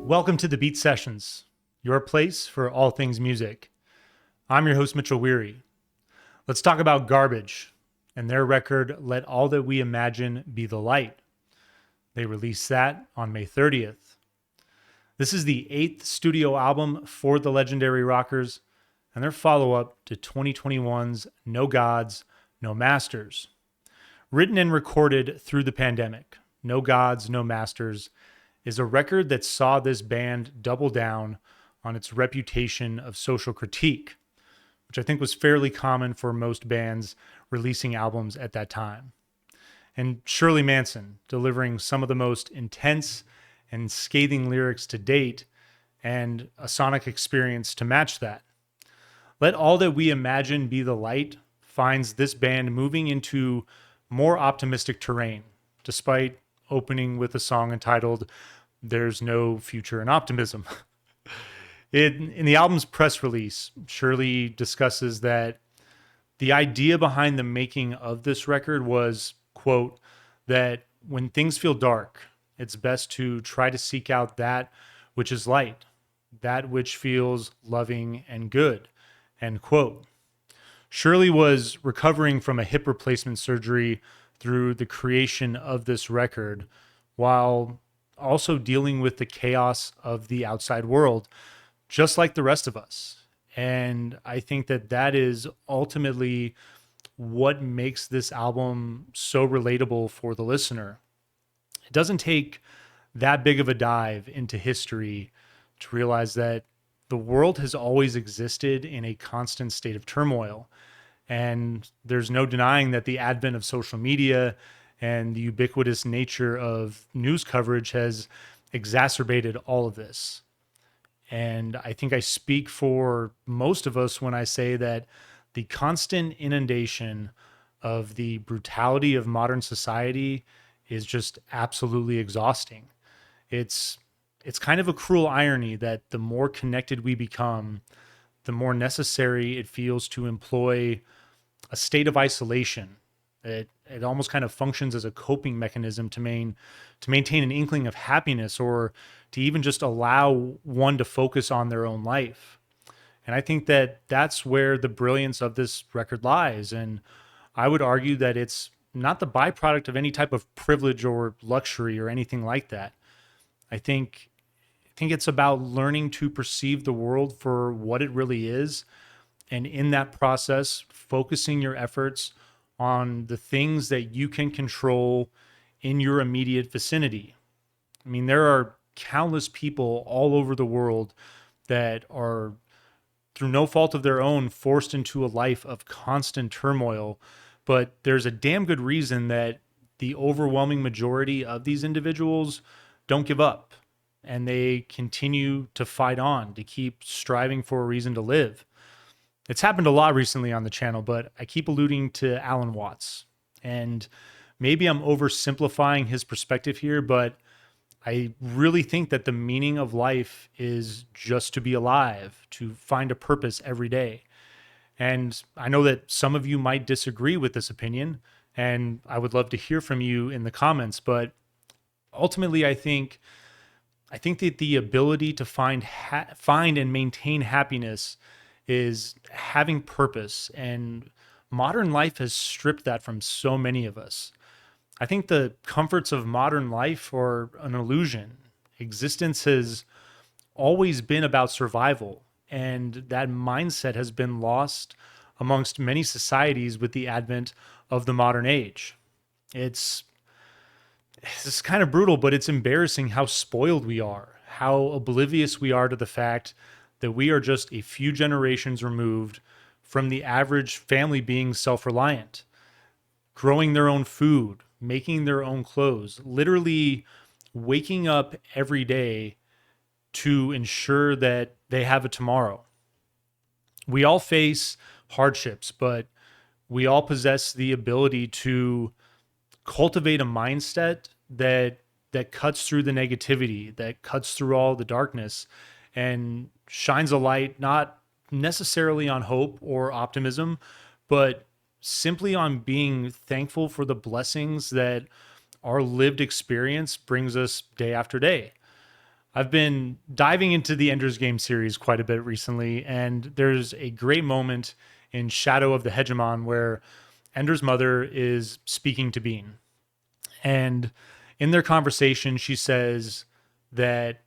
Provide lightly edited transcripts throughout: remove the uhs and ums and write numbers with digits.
Welcome to the Beat Sessions, your place for all things music. I'm your host, Mitchell Weary. Let's talk about Garbage and their record, Let All That We Imagine Be the Light. They released that on May 30th. This is the 8th studio album for the legendary Rockers and their follow-up to 2021's No Gods, No Masters. Written and recorded through the pandemic, No Gods, No Masters is a record that saw this band double down on its reputation of social critique, which I think was fairly common for most bands releasing albums at that time. And Shirley Manson delivering some of the most intense and scathing lyrics to date and a sonic experience to match that. Let All That We Imagine Be the Light finds this band moving into more optimistic terrain, despite opening with a song entitled There's No Future in Optimism. In the album's press release, Shirley discusses that the idea behind the making of this record was, quote, that when things feel dark, it's best to try to seek out that which is light, that which feels loving and good, end quote. Shirley was recovering from a hip replacement surgery through the creation of this record, while also dealing with the chaos of the outside world, just like the rest of us. And I think that that is ultimately what makes this album so relatable for the listener. It doesn't take that big of a dive into history to realize that the world has always existed in a constant state of turmoil. And there's no denying that the advent of social media and the ubiquitous nature of news coverage has exacerbated all of this. And I think I speak for most of us when I say that the constant inundation of the brutality of modern society is just absolutely exhausting. It's kind of a cruel irony that the more connected we become, the more necessary it feels to employ a state of isolation. It almost kind of functions as a coping mechanism to maintain an inkling of happiness, or to even just allow one to focus on their own life. And I think that that's where the brilliance of this record lies. And I would argue that it's not the byproduct of any type of privilege or luxury or anything like that. I think it's about learning to perceive the world for what it really is. And in that process, focusing your efforts on the things that you can control in your immediate vicinity. I mean, there are countless people all over the world that are, through no fault of their own, forced into a life of constant turmoil. But there's a damn good reason that the overwhelming majority of these individuals don't give up, and they continue to fight on, to keep striving for a reason to live. It's happened a lot recently on the channel, but I keep alluding to Alan Watts. And maybe I'm oversimplifying his perspective here, but I really think that the meaning of life is just to be alive, to find a purpose every day. And I know that some of you might disagree with this opinion, and I would love to hear from you in the comments. But ultimately, I think that the ability to find and maintain happiness is having purpose, and modern life has stripped that from so many of us. I think the comforts of modern life are an illusion. Existence has always been about survival, and that mindset has been lost amongst many societies with the advent of the modern age. It's kind of brutal, but it's embarrassing how spoiled we are, how oblivious we are to the fact that we are just a few generations removed from the average family being self-reliant, growing their own food, making their own clothes, literally waking up every day to ensure that they have a tomorrow. We all face hardships, but we all possess the ability to cultivate a mindset that cuts through the negativity, that cuts through all the darkness, and shines a light not necessarily on hope or optimism, but simply on being thankful for the blessings that our lived experience brings us day after day. I've been diving into the Ender's Game series quite a bit recently, and there's a great moment in Shadow of the Hegemon where Ender's mother is speaking to Bean. And in their conversation, she says that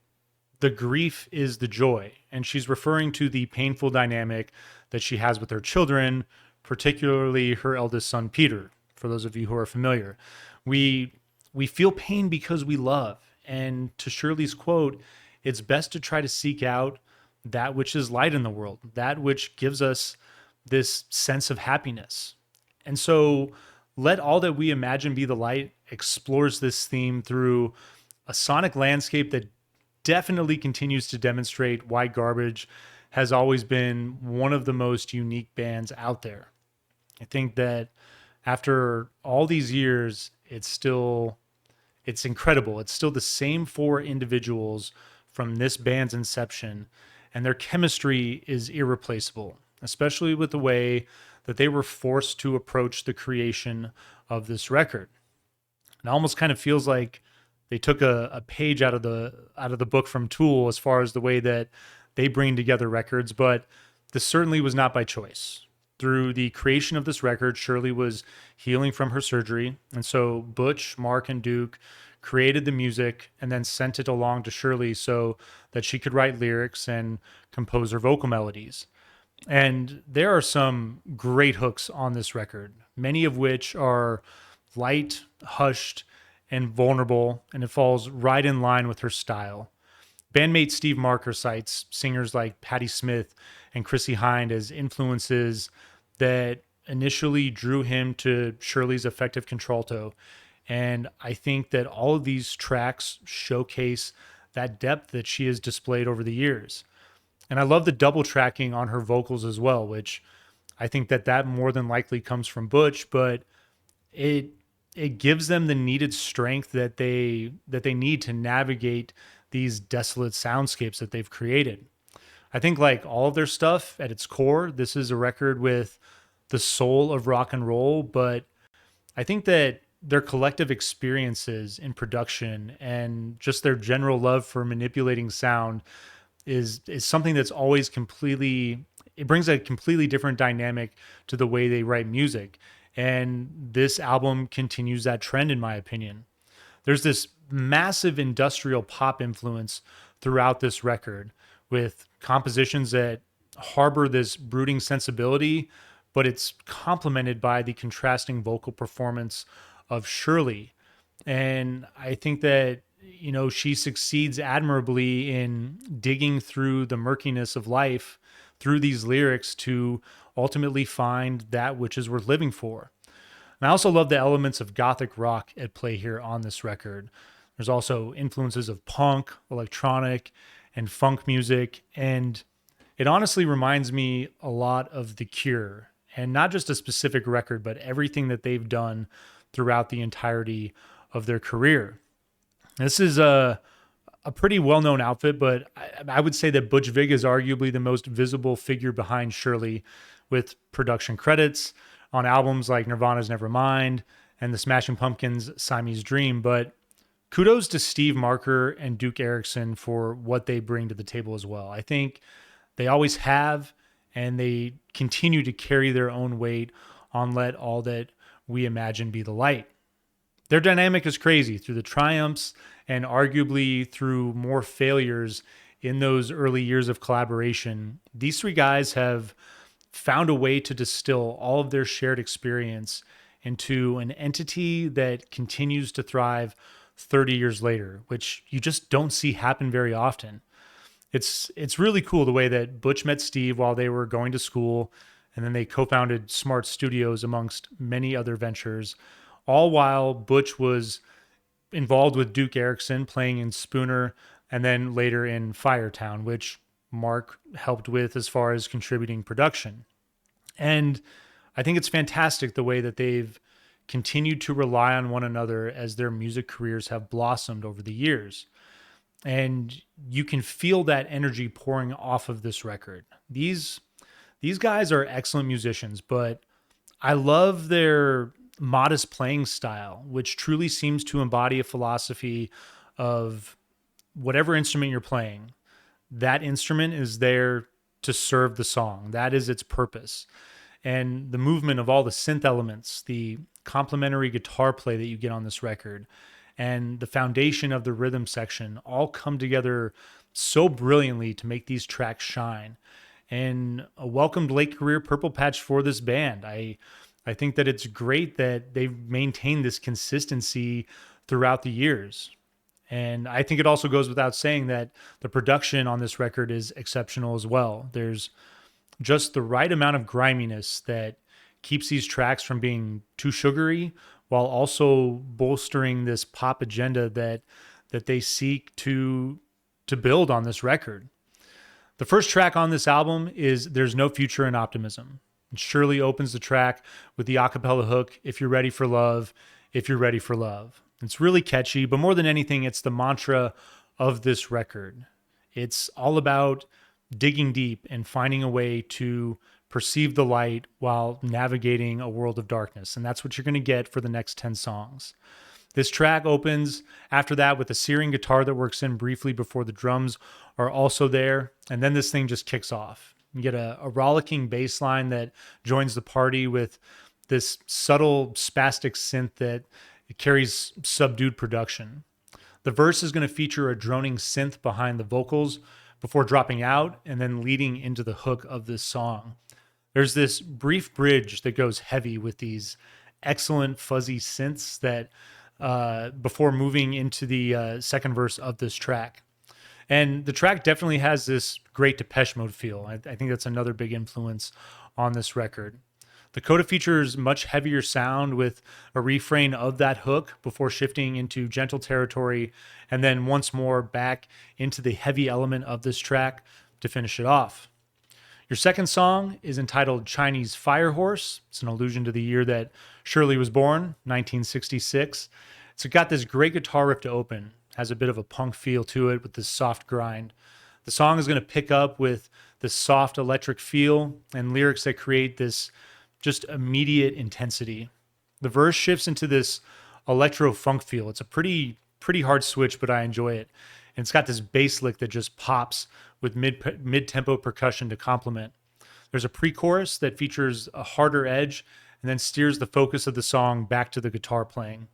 the grief is the joy. And she's referring to the painful dynamic that she has with her children, particularly her eldest son, Peter. For those of you who are familiar, we we feel pain because we love. And to Shirley's quote, it's best to try to seek out that which is light in the world, that which gives us this sense of happiness. And so, Let All That We Imagine Be the Light explores this theme through a sonic landscape that definitely continues to demonstrate why Garbage has always been one of the most unique bands out there. I think that after all these years, it's incredible. It's still the same four individuals from this band's inception, and their chemistry is irreplaceable, especially with the way that they were forced to approach the creation of this record. It almost kind of feels like they took a page out of the book from Tool as far as the way that they bring together records, but this certainly was not by choice. Through the creation of this record, Shirley was healing from her surgery, and so Butch, Mark, and Duke created the music and then sent it along to Shirley so that she could write lyrics and compose her vocal melodies. And there are some great hooks on this record, many of which are light, hushed, and vulnerable, and it falls right in line with her style. Bandmate Steve Marker cites singers like Patti Smith and Chrissie Hynde as influences that initially drew him to Shirley's effective contralto. And I think that all of these tracks showcase that depth that she has displayed over the years. And I love the double tracking on her vocals as well, which I think that more than likely comes from Butch, but it it gives them the needed strength that they need to navigate these desolate soundscapes that they've created. I think like all of their stuff at its core, this is a record with the soul of rock and roll, but I think that their collective experiences in production and just their general love for manipulating sound is something that's always completely it brings a completely different dynamic to the way they write music. And this album continues that trend in my opinion. There's this massive industrial pop influence throughout this record with compositions that harbor this brooding sensibility, but it's complemented by the contrasting vocal performance of Shirley. And I think that, she succeeds admirably in digging through the murkiness of life through these lyrics to ultimately find that which is worth living for. And I also love the elements of gothic rock at play here on this record. There's also influences of punk, electronic, and funk music. And it honestly reminds me a lot of The Cure, and not just a specific record, but everything that they've done throughout the entirety of their career. This is a pretty well-known outfit, but I would say that Butch Vig is arguably the most visible figure behind Shirley, with production credits on albums like Nirvana's Nevermind and the Smashing Pumpkins' Siamese Dream. But kudos to Steve Marker and Duke Erickson for what they bring to the table as well. I think they always have, and they continue to carry their own weight on Let All That We Imagine Be the Light. Their dynamic is crazy through the triumphs and arguably through more failures in those early years of collaboration. These three guys have found a way to distill all of their shared experience into an entity that continues to thrive 30 years later, which you just don't see happen very often. It's really cool the way that Butch met Steve while they were going to school, and then they co-founded Smart Studios amongst many other ventures, all while Butch was involved with Duke Erickson playing in Spooner and then later in Firetown, which Mark helped with as far as contributing production. And I think it's fantastic the way that they've continued to rely on one another as their music careers have blossomed over the years. And you can feel that energy pouring off of this record. These guys are excellent musicians, but I love their modest playing style, which truly seems to embody a philosophy of whatever instrument you're playing, that instrument is there to serve the song. That is its purpose. And the movement of all the synth elements, the complementary guitar play that you get on this record, and the foundation of the rhythm section all come together so brilliantly to make these tracks shine. And a welcomed late career purple patch for this band. I think that it's great that they've maintained this consistency throughout the years. And I think it also goes without saying that the production on this record is exceptional as well. There's just the right amount of griminess that keeps these tracks from being too sugary while also bolstering this pop agenda that they seek to build on this record. The first track on this album is There's No Future in Optimism. And Shirley opens the track with the a cappella hook, If You're Ready for Love, If You're Ready for Love. It's really catchy, but more than anything, it's the mantra of this record. It's all about digging deep and finding a way to perceive the light while navigating a world of darkness. And that's what you're going to get for the next 10 songs. This track opens after that with a searing guitar that works in briefly before the drums are also there. And then this thing just kicks off. You get a rollicking bass line that joins the party with this subtle spastic synth that carries subdued production. The verse is going to feature a droning synth behind the vocals before dropping out and then leading into the hook of this song. There's this brief bridge that goes heavy with these excellent fuzzy synths that before moving into the second verse of this track. And the track definitely has this great Depeche Mode feel. I think that's another big influence on this record. The coda features much heavier sound with a refrain of that hook before shifting into gentle territory and then once more back into the heavy element of this track to finish it off. Your second song is entitled Chinese Fire Horse. It's an allusion to the year that Shirley was born, 1966. It's got this great guitar riff to open, has a bit of a punk feel to it with this soft grind. The song is going to pick up with this soft electric feel and lyrics that create this just immediate intensity. The verse shifts into this electro funk feel. It's a pretty hard switch, but I enjoy it. And it's got this bass lick that just pops with mid-tempo percussion to complement. There's a pre-chorus that features a harder edge and then steers the focus of the song back to the guitar playing.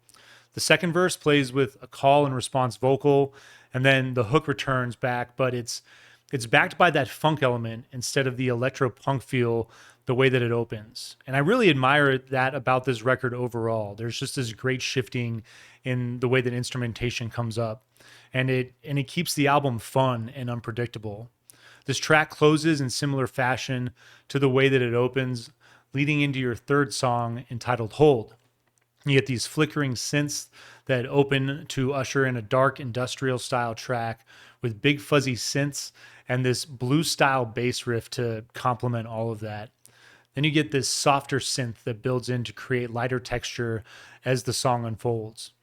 The second verse plays with a call and response vocal, and then the hook returns back, but it's backed by that funk element instead of the electro punk feel the way that it opens. And I really admire that about this record overall. There's just this great shifting in the way that instrumentation comes up, and it keeps the album fun and unpredictable. This track closes in similar fashion to the way that it opens, leading into your third song entitled Hold. You get these flickering synths that open to usher in a dark industrial style track with big fuzzy synths and this blues style bass riff to complement all of that. Then you get this softer synth that builds in to create lighter texture as the song unfolds.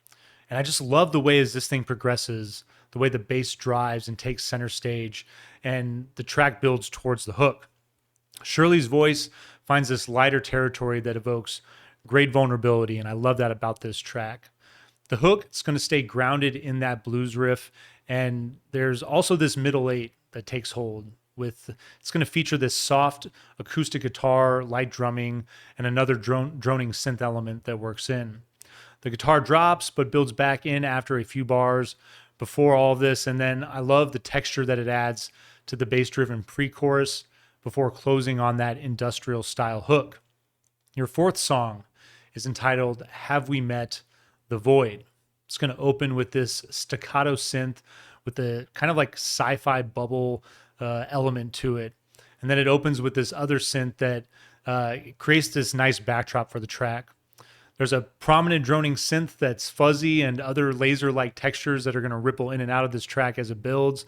And I just love the way as this thing progresses, the way the bass drives and takes center stage, and the track builds towards the hook. Shirley's voice finds this lighter territory that evokes great vulnerability, and I love that about this track. The hook, it's going to stay grounded in that blues riff, and there's also this middle eight that takes hold. It's going to feature this soft acoustic guitar, light drumming, and another droning synth element that works in. The guitar drops but builds back in after a few bars before all of this, and then I love the texture that it adds to the bass-driven pre-chorus before closing on that industrial-style hook. Your fourth song is entitled Have We Met the Void. It's going to open with this staccato synth with the kind of like sci-fi bubble element to it. And then it opens with this other synth that creates this nice backdrop for the track. There's a prominent droning synth that's fuzzy and other laser-like textures that are going to ripple in and out of this track as it builds.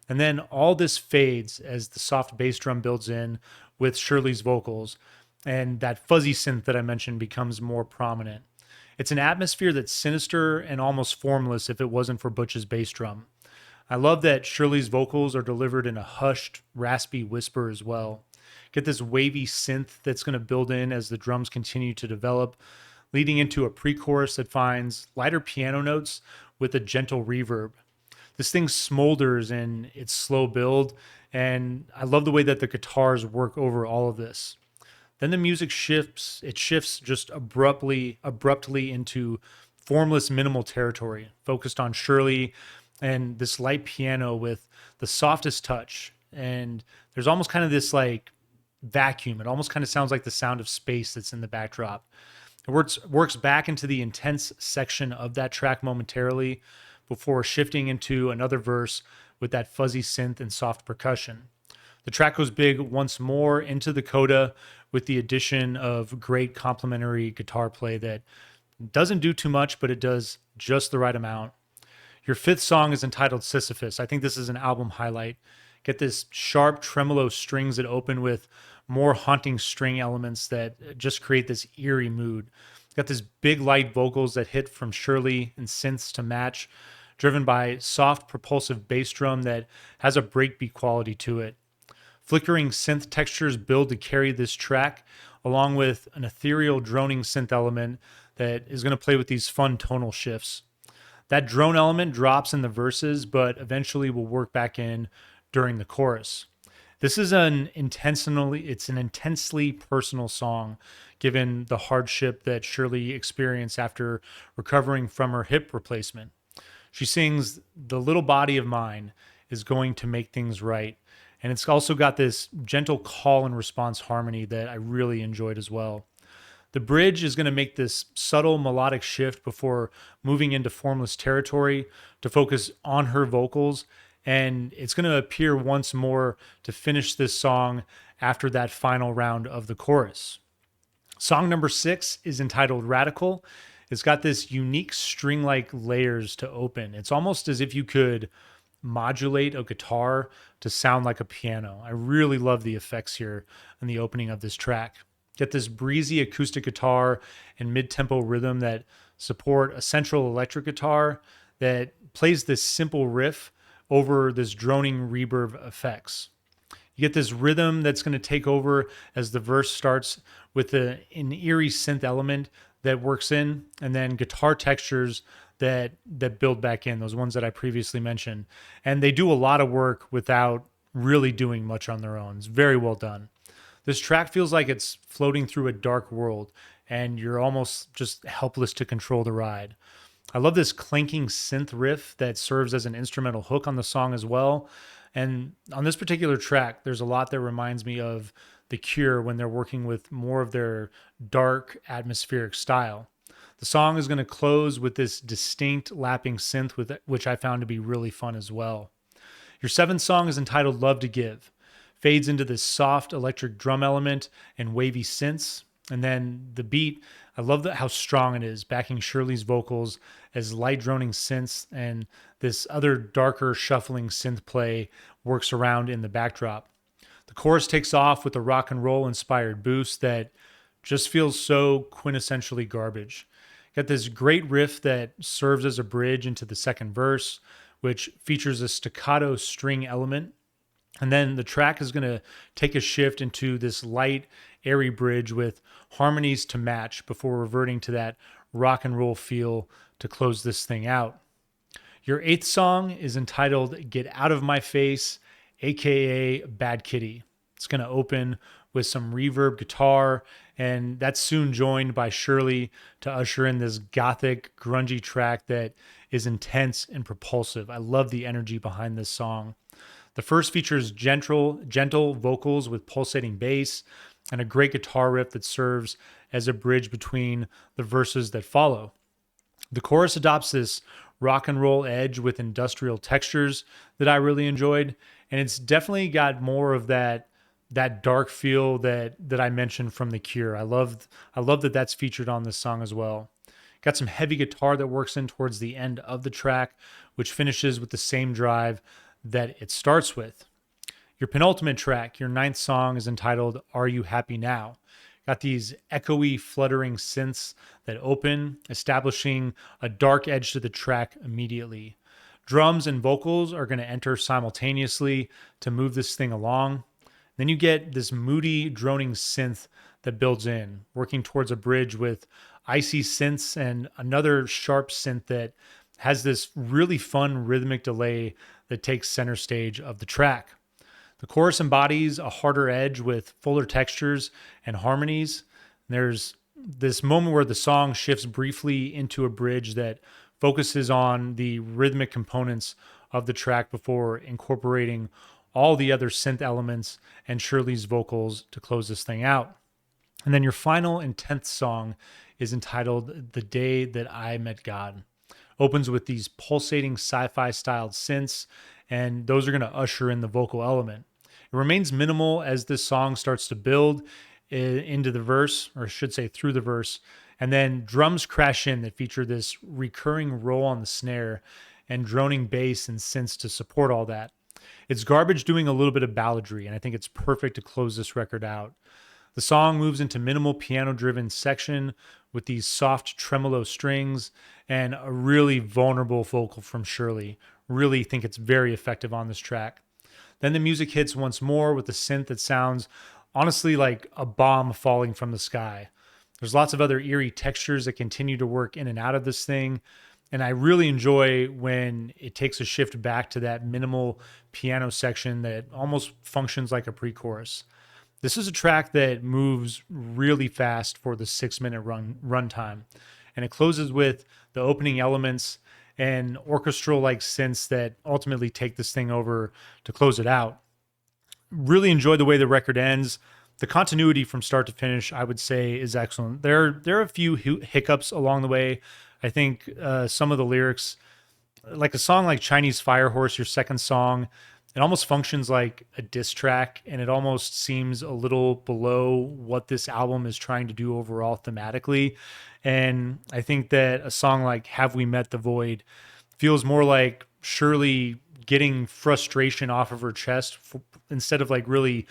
And then all this fades as the soft bass drum builds in with Shirley's vocals. And that fuzzy synth that I mentioned becomes more prominent. It's an atmosphere that's sinister and almost formless if it wasn't for Butch's bass drum. I love that Shirley's vocals are delivered in a hushed, raspy whisper as well. Get this wavy synth that's going to build in as the drums continue to develop, leading into a pre-chorus that finds lighter piano notes with a gentle reverb. This thing smolders in its slow build, and I love the way that the guitars work over all of this. Then the music shifts. It shifts just abruptly into formless minimal territory, focused on Shirley and this light piano with the softest touch. And there's almost kind of this like vacuum. It almost kind of sounds like the sound of space that's in the backdrop. It works back into the intense section of that track momentarily before shifting into another verse with that fuzzy synth and soft percussion. The track goes big once more into the coda with the addition of great complementary guitar play that doesn't do too much, but it does just the right amount. Your fifth song is entitled Sisyphus. I think this is an album highlight. Get this sharp tremolo strings that open with more haunting string elements that just create this eerie mood. Got this big light vocals that hit from Shirley and synths to match, driven by soft propulsive bass drum that has a breakbeat quality to it. Flickering synth textures build to carry this track, along with an ethereal droning synth element that is going to play with these fun tonal shifts. That drone element drops in the verses, but eventually will work back in during the chorus. This is an intensely personal song, given the hardship that Shirley experienced after recovering from her hip replacement. She sings, "The little body of mine is going to make things right." And it's also got this gentle call and response harmony that I really enjoyed as well. The bridge is going to make this subtle melodic shift before moving into formless territory to focus on her vocals. And it's going to appear once more to finish this song after that final round of the chorus. Song number 6 is entitled Radical. It's got this unique string-like layers to open. It's almost as if you could modulate a guitar to sound like a piano. I really love the effects here in the opening of this track. Get this breezy acoustic guitar and mid-tempo rhythm that support a central electric guitar that plays this simple riff over this droning reverb effects. You get this rhythm that's going to take over as the verse starts with an eerie synth element that works in, and then guitar textures that build back in, those ones that I previously mentioned. And they do a lot of work without really doing much on their own. It's very well done. This track feels like it's floating through a dark world, and you're almost just helpless to control the ride. I love this clanking synth riff that serves as an instrumental hook on the song as well. And on this particular track, there's a lot that reminds me of The Cure when they're working with more of their dark atmospheric style. The song is going to close with this distinct lapping synth, which I found to be really fun as well. Your 7th song is entitled Love to Give. Fades into this soft electric drum element and wavy synths. And then the beat, I love how strong it is, backing Shirley's vocals as light droning synths and this other darker shuffling synth play works around in the backdrop. The chorus takes off with a rock and roll inspired boost that just feels so quintessentially garbage. Got this great riff that serves as a bridge into the second verse, which features a staccato string element. And then the track is going to take a shift into this light, airy bridge with harmonies to match before reverting to that rock and roll feel to close this thing out. Your 8th song is entitled Get Out of My Face, aka Bad Kitty. It's going to open with some reverb guitar, and that's soon joined by Shirley to usher in this gothic, grungy track that is intense and propulsive. I love the energy behind this song. The first features gentle vocals with pulsating bass and a great guitar riff that serves as a bridge between the verses that follow. The chorus adopts this rock and roll edge with industrial textures that I really enjoyed, and it's definitely got more of that dark feel that I mentioned from The Cure. I love that that's featured on this song as well. Got some heavy guitar that works in towards the end of the track, which finishes with the same drive that it starts with. Your penultimate track, your 9th song, is entitled Are You Happy Now? Got these echoey, fluttering synths that open, establishing a dark edge to the track immediately. Drums and vocals are going to enter simultaneously to move this thing along. Then you get this moody, droning synth that builds in, working towards a bridge with icy synths and another sharp synth that has this really fun rhythmic delay that takes center stage of the track. The chorus embodies a harder edge with fuller textures and harmonies. There's this moment where the song shifts briefly into a bridge that focuses on the rhythmic components of the track before incorporating all the other synth elements and Shirley's vocals to close this thing out. And then your final and 10th song is entitled The Day That I Met God. Opens with these pulsating sci-fi styled synths, and those are going to usher in the vocal element. It remains minimal as this song starts to build into the verse, or I should say through the verse, and then drums crash in that feature this recurring roll on the snare and droning bass and synths to support all that. It's Garbage doing a little bit of balladry, and I think it's perfect to close this record out. The song moves into minimal piano-driven section with these soft tremolo strings and a really vulnerable vocal from Shirley. Really think it's very effective on this track. Then the music hits once more with a synth that sounds honestly like a bomb falling from the sky. There's lots of other eerie textures that continue to work in and out of this thing. And I really enjoy when it takes a shift back to that minimal piano section that almost functions like a pre-chorus. This is a track that moves really fast for the 6-minute runtime. And it closes with the opening elements and orchestral-like synths that ultimately take this thing over to close it out. Really enjoy the way the record ends. The continuity from start to finish, I would say, is excellent. There are a few hiccups along the way. I think some of the lyrics, like a song like Chinese Fire Horse, your second song, it almost functions like a diss track, and it almost seems a little below what this album is trying to do overall thematically. And I think that a song like Have We Met the Void feels more like Shirley getting frustration off of her chest instead of like really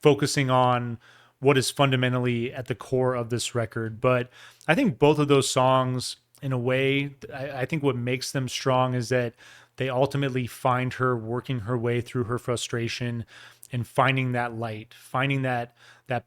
focusing on what is fundamentally at the core of this record. But I think both of those songs, in a way, I think what makes them strong is that they ultimately find her working her way through her frustration and finding that light, finding that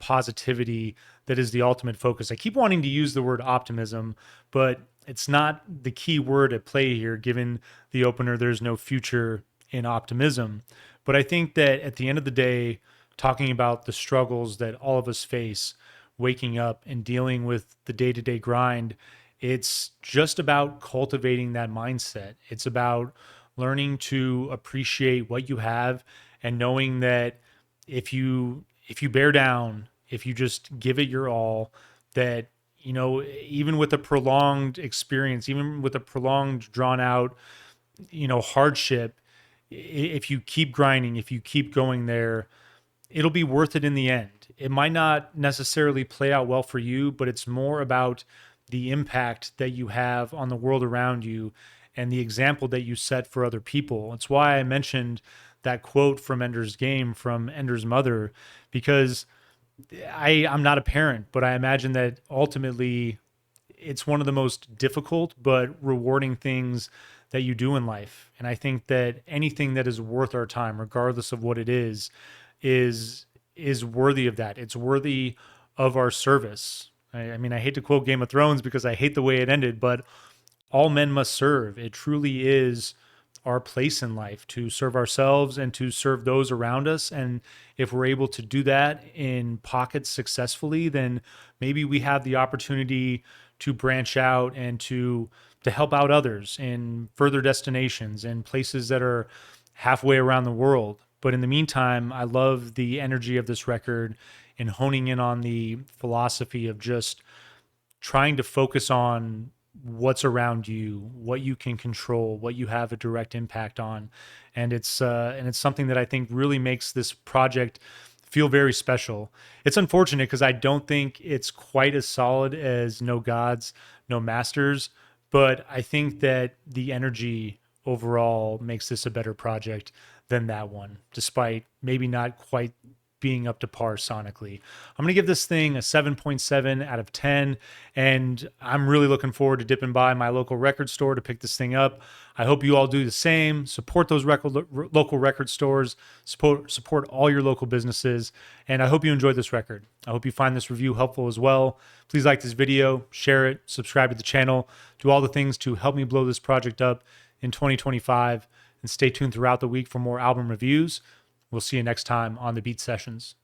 positivity that is the ultimate focus. I keep wanting to use the word optimism, but it's not the key word at play here, given the opener, there's no future in optimism. But I think that at the end of the day, talking about the struggles that all of us face, waking up and dealing with the day-to-day grind, it's just about cultivating that mindset. It's about learning to appreciate what you have and knowing that if you bear down, if you just give it your all, that, you know, even with a prolonged experience, even with a prolonged drawn out, you know, hardship, if you keep grinding, if you keep going there, it'll be worth it in the end. It might not necessarily play out well for you, but it's more about the impact that you have on the world around you and the example that you set for other people. It's why I mentioned that quote from Ender's Game from Ender's mother, because I'm not a parent, but I imagine that ultimately it's one of the most difficult but rewarding things that you do in life. And I think that anything that is worth our time, regardless of what it is worthy of that. It's worthy of our service. I mean, I hate to quote Game of Thrones because I hate the way it ended, but all men must serve. It truly is our place in life to serve ourselves and to serve those around us. And if we're able to do that in pockets successfully, then maybe we have the opportunity to branch out and to help out others in further destinations and places that are halfway around the world. But in the meantime, I love the energy of this record and honing in on the philosophy of just trying to focus on what's around you, what you can control, what you have a direct impact on. And it's something that I think really makes this project feel very special. It's unfortunate because I don't think it's quite as solid as No Gods, No Masters, but I think that the energy overall makes this a better project than that one, despite maybe not quite being up to par sonically. I'm going to give this thing a 7.7 out of 10, and I'm really looking forward to dipping by my local record store to pick this thing up. I hope you all do the same. Support those local record stores, support all your local businesses, and I hope you enjoyed this record. I hope you find this review helpful as well. Please like this video, share it, subscribe to the channel, do all the things to help me blow this project up in 2025, and stay tuned throughout the week for more album reviews. We'll see you next time on the Beat Sessions.